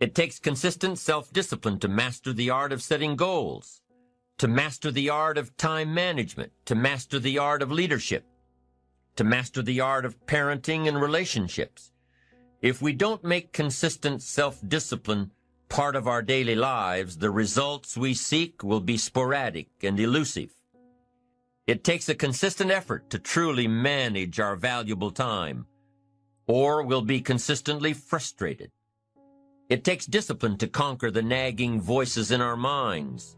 It takes consistent self-discipline to master the art of setting goals, to master the art of time management, to master the art of leadership, to master the art of parenting and relationships. If we don't make consistent self-discipline part of our daily lives, the results we seek will be sporadic and elusive. It takes a consistent effort to truly manage our valuable time, or we'll be consistently frustrated. It takes discipline to conquer the nagging voices in our minds,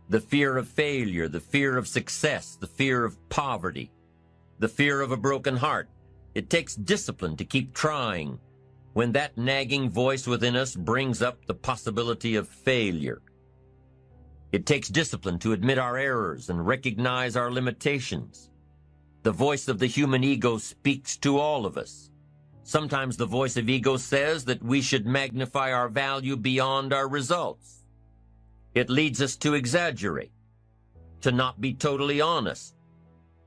the fear of failure, the fear of success, the fear of poverty, the fear of a broken heart. It takes discipline to keep trying when that nagging voice within us brings up the possibility of failure. It takes discipline to admit our errors and recognize our limitations. The voice of the human ego speaks to all of us. Sometimes the voice of ego says that we should magnify our value beyond our results. It leads us to exaggerate, to not be totally honest.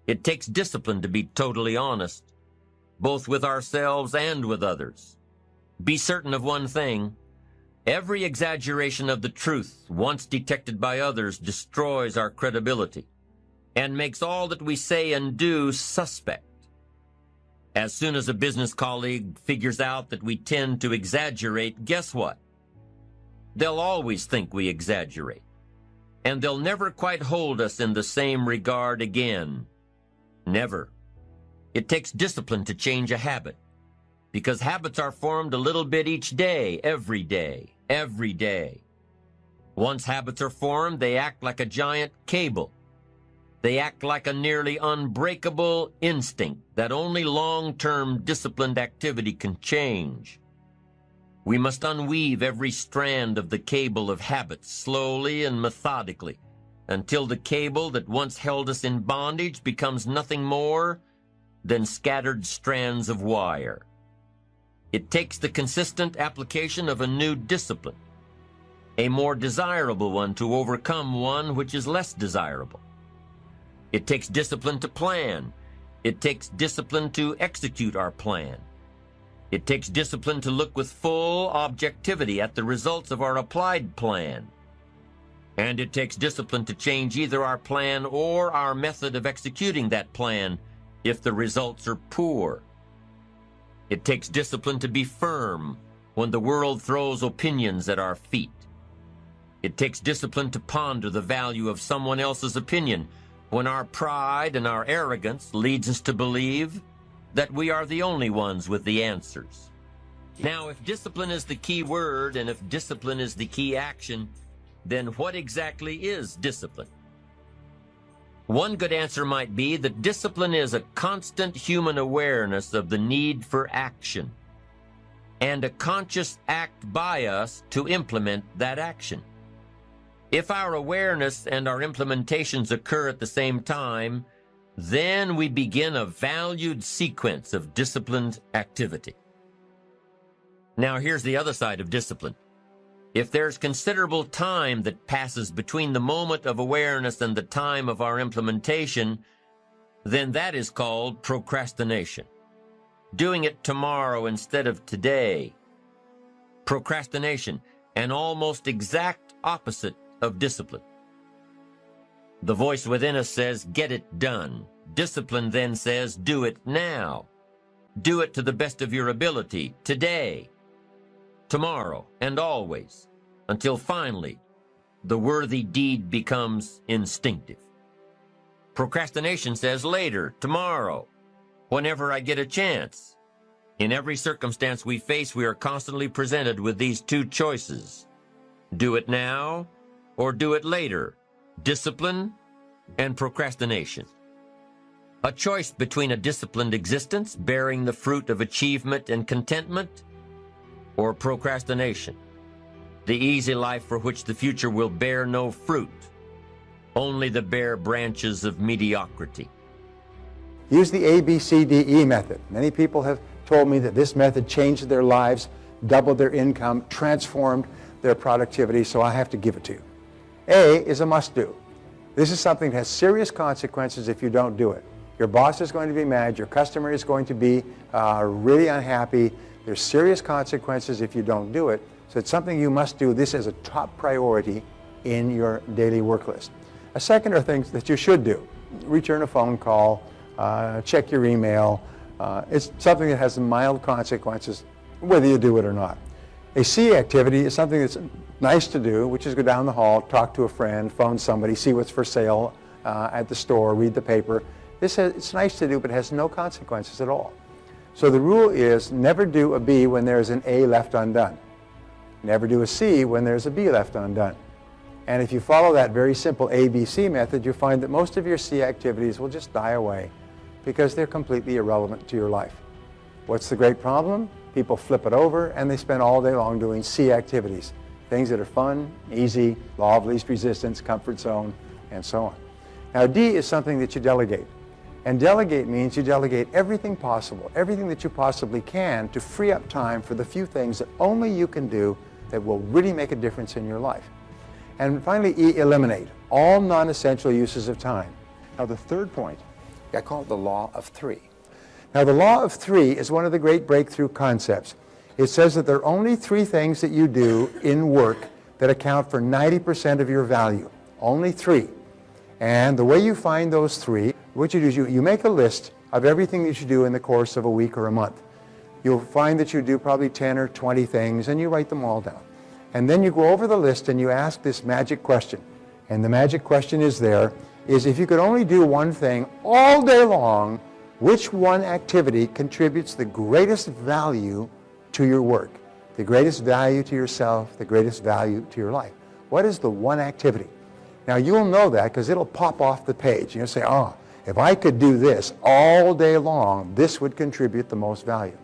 It takes discipline to be totally honest, both with ourselves and with others. Be certain of one thing: every exaggeration of the truth, once detected by others, destroys our credibility and makes all that we say and do suspect. As soon as a business colleague figures out that we tend to exaggerate, guess what? They'll always think we exaggerate, and they'll never quite hold us in the same regard again. Never. It takes discipline to change a habit, because habits are formed a little bit each day, every day, every day. Once habits are formed, they act like a giant cable. They act like a nearly unbreakable instinct that only long-term disciplined activity can change. We must unweave every strand of the cable of habits slowly and methodically until the cable that once held us in bondage becomes nothing more than scattered strands of wire. It takes the consistent application of a new discipline, a more desirable one, to overcome one which is less desirable. It takes discipline to plan. It takes discipline to execute our plan. It takes discipline to look with full objectivity at the results of our applied plan. And it takes discipline to change either our plan or our method of executing that plan if the results are poor. It takes discipline to be firm when the world throws opinions at our feet. It takes discipline to ponder the value of someone else's opinion when our pride and our arrogance leads us to believe that we are the only ones with the answers. Now, if discipline is the key word and if discipline is the key action, then what exactly is discipline? One good answer might be that discipline is a constant human awareness of the need for action and a conscious act by us to implement that action. If our awareness and our implementations occur at the same time, then we begin a valued sequence of disciplined activity. Now, here's the other side of discipline. If there's considerable time that passes between the moment of awareness and the time of our implementation, then that is called procrastination. Doing it tomorrow instead of today. Procrastination, an almost exact opposite of discipline. The voice within us says, get it done. Discipline then says, do it now. Do it to the best of your ability, today, tomorrow, and always, until finally the worthy deed becomes instinctive. Procrastination says later, tomorrow, whenever I get a chance. In every circumstance we face, we are constantly presented with these two choices. Do it now or do it later. Discipline and procrastination. A choice between a disciplined existence bearing the fruit of achievement and contentment, or procrastination, the easy life for which the future will bear no fruit, only the bare branches of mediocrity. Use the ABCDE method. Many people have told me that this method changed their lives, doubled their income, transformed their productivity, so I have to give it to you. A is a must-do. This is something that has serious consequences if you don't do it. Your boss is going to be mad, your customer is going to be really unhappy. There's serious consequences if you don't do it, So it's something you must do. This is a top priority in your daily work list. A second are things that you should do. Return a phone call, check your email. It's something that has mild consequences whether you do it or not. A C activity is something that's nice to do, which is go down the hall, talk to a friend, phone somebody, see what's for sale at the store, read the paper. It's nice to do, but it has no consequences at all. So the rule is never do a B when there's an A left undone. Never do a C when there's a B left undone. And if you follow that very simple ABC method, you'll find that most of your C activities will just die away because they're completely irrelevant to your life. What's the great problem? People flip it over and they spend all day long doing C activities. Things that are fun, easy, law of least resistance, comfort zone, and so on. Now D is something that you delegate. And delegate means you delegate everything possible, everything that you possibly can to free up time for the few things that only you can do that will really make a difference in your life. And finally, E, eliminate all non-essential uses of time. Now the third point, I call it the law of three. Now the law of three is one of the great breakthrough concepts. It says that there are only three things that you do in work that account for 90% of your value. Only three. And the way you find those three, what you do is you make a list of everything that you do in the course of a week or a month. You'll find that you do probably 10 or 20 things and you write them all down. And then you go over the list and you ask this magic question. And the magic question is if you could only do one thing all day long, which one activity contributes the greatest value to your work, the greatest value to yourself, the greatest value to your life? What is the one activity? Now you'll know that because it'll pop off the page. You'll say, oh, if I could do this all day long, this would contribute the most value.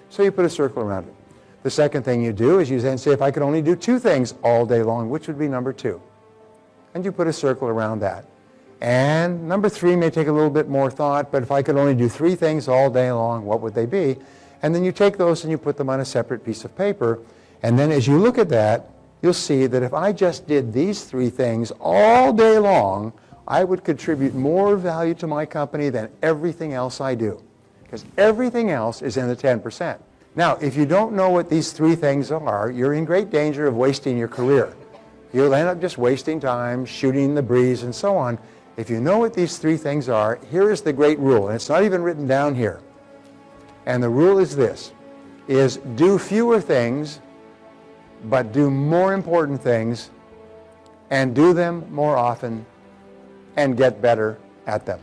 So you put a circle around it. The second thing you do is you then say, if I could only do two things all day long, which would be number two? And you put a circle around that. And number three may take a little bit more thought, but if I could only do three things all day long, what would they be? And then you take those and you put them on a separate piece of paper. And then as you look at that, you'll see that if I just did these three things all day long, I would contribute more value to my company than everything else I do. Because everything else is in the 10%. Now, if you don't know what these three things are, you're in great danger of wasting your career. You'll end up just wasting time, shooting the breeze, and so on. If you know what these three things are, here is the great rule, and it's not even written down here. And the rule is this, is do fewer things, but do more important things, and do them more often, and get better at them.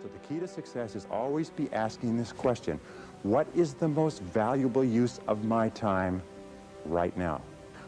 So the key to success is always be asking this question, what is the most valuable use of my time right now?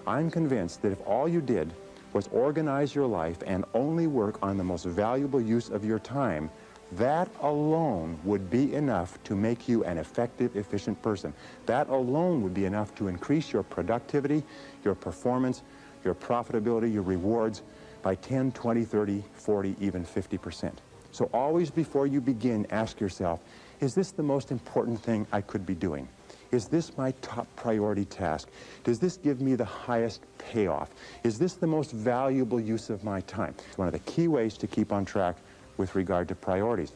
I'm convinced that if all you did was organize your life and only work on the most valuable use of your time, that alone would be enough to make you an effective, efficient person. That alone would be enough to increase your productivity, your performance, your profitability, your rewards by 10, 20, 30, 40, even 50%. So always before you begin, ask yourself, is this the most important thing I could be doing? Is this my top priority task? Does this give me the highest payoff? Is this the most valuable use of my time? It's one of the key ways to keep on track with regard to priorities.